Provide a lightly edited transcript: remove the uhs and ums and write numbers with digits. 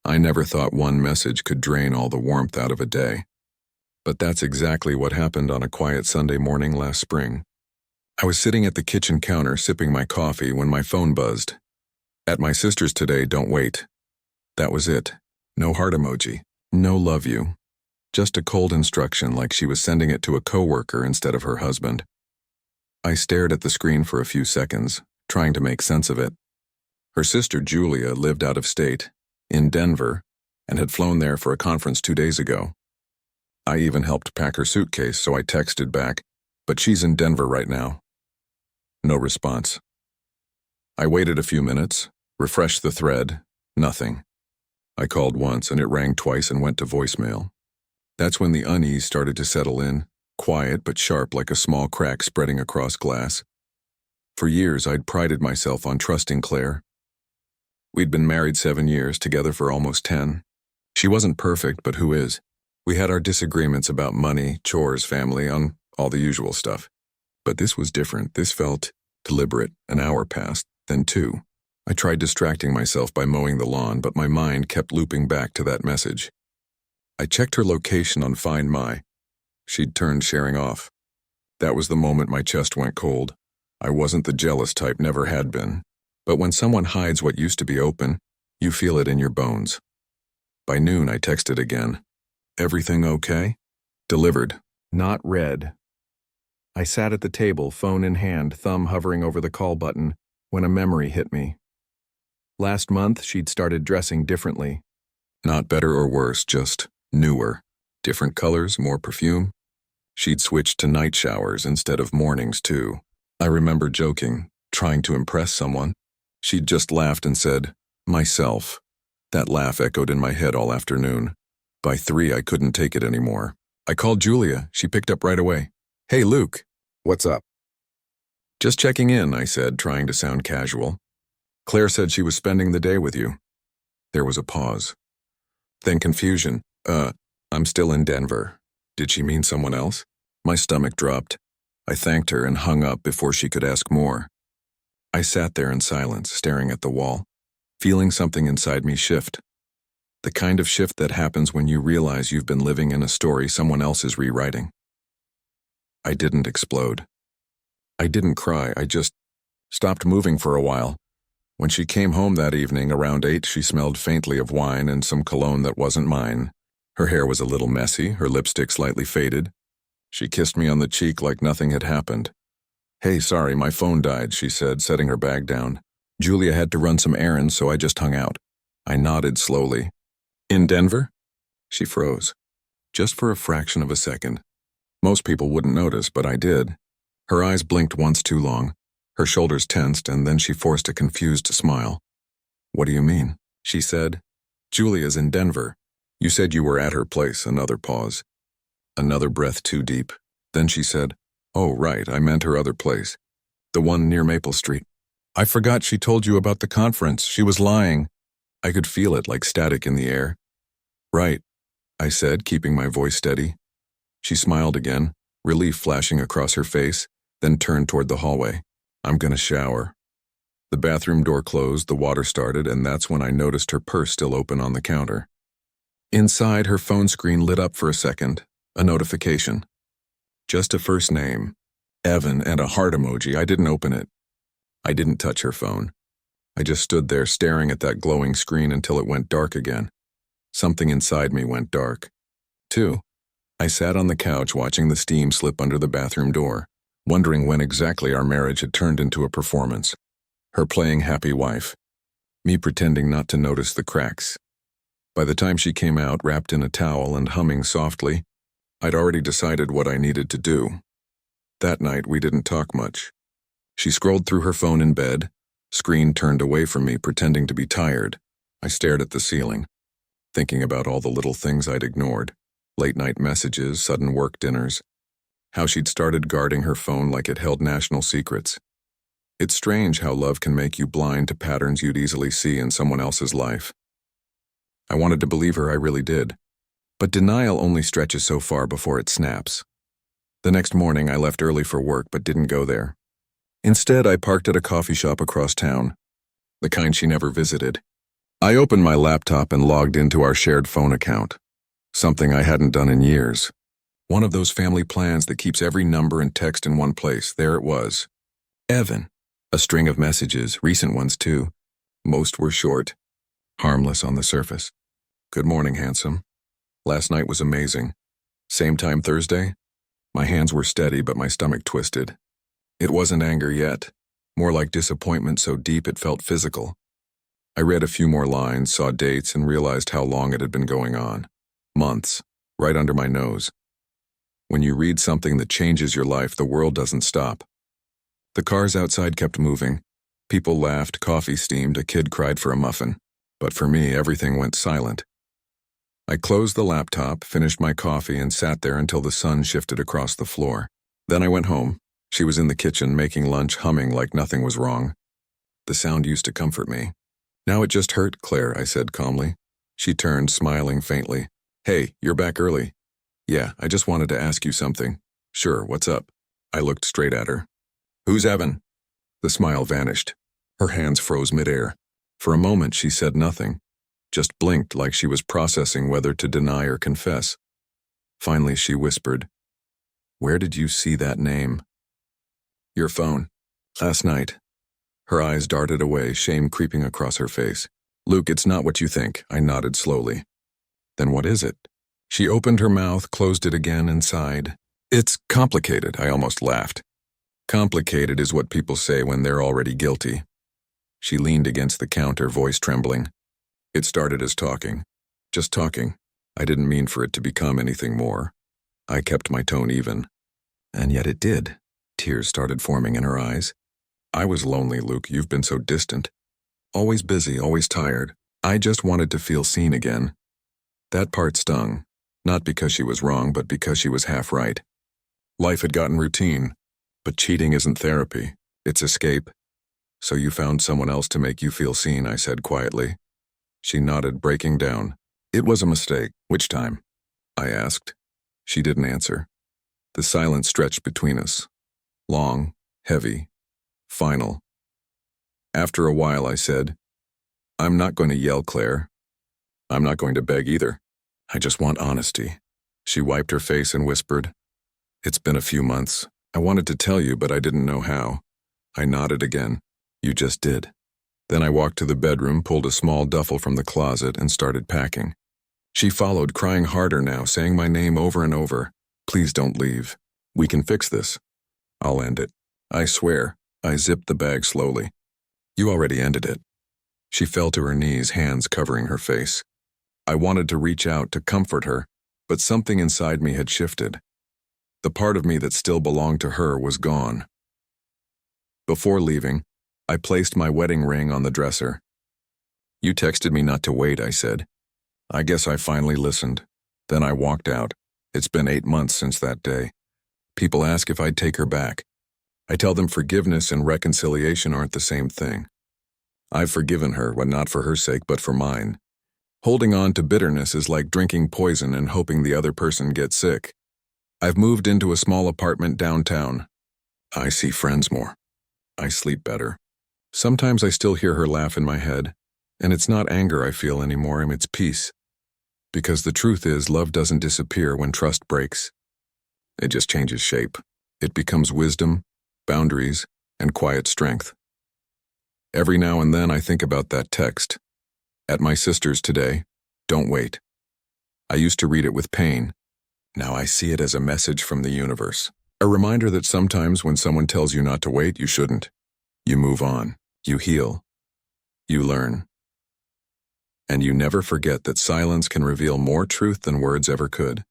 I never thought one message could drain all the warmth out of a day. But that's exactly what happened on a quiet Sunday morning last spring. I was sitting at the kitchen counter sipping my coffee when my phone buzzed. At my sister's today, don't wait. That was it. No heart emoji. No love you. Just a cold instruction like she was sending it to a coworker instead of her husband. I stared at the screen for a few seconds, trying to make sense of it. Her sister Julia lived out of state, in Denver, and had flown there for a conference 2 days ago. I even helped pack her suitcase, so I texted back, but she's in Denver right now. No response. I waited a few minutes, refreshed the thread, nothing. I called once and it rang twice and went to voicemail. That's when the unease started to settle in, quiet but sharp like a small crack spreading across glass. For years I'd prided myself on trusting Claire. We'd been married 7 years, together for almost 10. She wasn't perfect, but who is? We had our disagreements about money, chores, family, on all the usual stuff. But this was different. This felt deliberate. An hour passed, then 2. I tried distracting myself by mowing the lawn, but my mind kept looping back to that message. I checked her location on Find My. She'd turned sharing off. That was the moment my chest went cold. I wasn't the jealous type, never had been. But when someone hides what used to be open, you feel it in your bones. By noon, I texted again. Everything okay? Delivered, not read. I sat at the table, phone in hand, thumb hovering over the call button, when a memory hit me. Last month, she'd started dressing differently. Not better or worse, just newer. Different colors, more perfume. She'd switched to night showers instead of mornings, too. I remember joking, trying to impress someone. She'd just laughed and said, myself. That laugh echoed in my head all afternoon. By 3, I couldn't take it anymore. I called Julia. She picked up right away. Hey, Luke. What's up? Just checking in, I said, trying to sound casual. Claire said she was spending the day with you. There was a pause. Then confusion. I'm still in Denver. Did she mean someone else? My stomach dropped. I thanked her and hung up before she could ask more. I sat there in silence, staring at the wall, feeling something inside me shift. The kind of shift that happens when you realize you've been living in a story someone else is rewriting. I didn't explode. I didn't cry, I just stopped moving for a while. When she came home that evening around 8, she smelled faintly of wine and some cologne that wasn't mine. Her hair was a little messy, her lipstick slightly faded. She kissed me on the cheek like nothing had happened. Hey, sorry, my phone died, she said, setting her bag down. Julia had to run some errands, so I just hung out. I nodded slowly. In Denver? She froze. Just for a fraction of a second. Most people wouldn't notice, but I did. Her eyes blinked once too long. Her shoulders tensed, and then she forced a confused smile. What do you mean? She said. Julia's in Denver. You said you were at her place. Another pause. Another breath too deep. Then she said, oh, right, I meant her other place. The one near Maple Street. I forgot she told you about the conference. She was lying. I could feel it like static in the air. Right, I said, keeping my voice steady. She smiled again, relief flashing across her face, then turned toward the hallway. I'm gonna shower. The bathroom door closed, the water started, and that's when I noticed her purse still open on the counter. Inside, her phone screen lit up for a second. A notification. Just a first name. Evan, and a heart emoji. I didn't open it. I didn't touch her phone. I just stood there staring at that glowing screen until it went dark again. Something inside me went dark. 2. I sat on the couch watching the steam slip under the bathroom door, wondering when exactly our marriage had turned into a performance. Her playing happy wife. Me pretending not to notice the cracks. By the time she came out, wrapped in a towel and humming softly, I'd already decided what I needed to do. That night, we didn't talk much. She scrolled through her phone in bed, screen turned away from me, pretending to be tired. I stared at the ceiling, thinking about all the little things I'd ignored. Late-night messages, sudden work dinners. How she'd started guarding her phone like it held national secrets. It's strange how love can make you blind to patterns you'd easily see in someone else's life. I wanted to believe her, I really did. But denial only stretches so far before it snaps. The next morning, I left early for work but didn't go there. Instead, I parked at a coffee shop across town, the kind she never visited. I opened my laptop and logged into our shared phone account, something I hadn't done in years. One of those family plans that keeps every number and text in one place. There it was. Evan. A string of messages, recent ones too. Most were short, harmless on the surface. Good morning, handsome. Last night was amazing. Same time Thursday? My hands were steady, but my stomach twisted. It wasn't anger yet, more like disappointment so deep it felt physical. I read a few more lines, saw dates, and realized how long it had been going on. Months, right under my nose. When you read something that changes your life, the world doesn't stop. The cars outside kept moving. People laughed, coffee steamed, a kid cried for a muffin. But for me, everything went silent. I closed the laptop, finished my coffee, and sat there until the sun shifted across the floor. Then I went home. She was in the kitchen, making lunch, humming like nothing was wrong. The sound used to comfort me. Now it just hurt, Claire, I said calmly. She turned, smiling faintly. Hey, you're back early. Yeah, I just wanted to ask you something. Sure, what's up? I looked straight at her. Who's Evan? The smile vanished. Her hands froze midair. For a moment, she said nothing, just blinked like she was processing whether to deny or confess. Finally, she whispered, Where did you see that name? Your phone. Last night. Her eyes darted away, shame creeping across her face. Luke, it's not what you think. I nodded slowly. Then what is it? She opened her mouth, closed it again, and sighed. It's complicated, I almost laughed. Complicated is what people say when they're already guilty. She leaned against the counter, voice trembling. It started as talking. Just talking. I didn't mean for it to become anything more. I kept my tone even. And yet it did. Tears started forming in her eyes. I was lonely, Luke. You've been so distant. Always busy, always tired. I just wanted to feel seen again. That part stung. Not because she was wrong, but because she was half right. Life had gotten routine. But cheating isn't therapy. It's escape. So you found someone else to make you feel seen, I said quietly. She nodded, breaking down. It was a mistake. Which time? I asked. She didn't answer. The silence stretched between us. Long, heavy, final. After a while, I said, I'm not going to yell, Claire. I'm not going to beg either. I just want honesty. She wiped her face and whispered, It's been a few months. I wanted to tell you, but I didn't know how. I nodded again. You just did. Then I walked to the bedroom, pulled a small duffel from the closet, and started packing. She followed, crying harder now, saying my name over and over. Please don't leave. We can fix this. I'll end it. I swear. I zipped the bag slowly. You already ended it. She fell to her knees, hands covering her face. I wanted to reach out to comfort her, but something inside me had shifted. The part of me that still belonged to her was gone. Before leaving, I placed my wedding ring on the dresser. You texted me not to wait, I said. I guess I finally listened. Then I walked out. It's been 8 months since that day. People ask if I'd take her back. I tell them forgiveness and reconciliation aren't the same thing. I've forgiven her, but not for her sake, but for mine. Holding on to bitterness is like drinking poison and hoping the other person gets sick. I've moved into a small apartment downtown. I see friends more. I sleep better. Sometimes I still hear her laugh in my head, and it's not anger I feel anymore, it's peace. Because the truth is, love doesn't disappear when trust breaks. It just changes shape. It becomes wisdom, boundaries, and quiet strength. Every now and then I think about that text. At my sister's today, don't wait. I used to read it with pain. Now I see it as a message from the universe. A reminder that sometimes when someone tells you not to wait, you shouldn't. You move on. You heal. You learn. And you never forget that silence can reveal more truth than words ever could.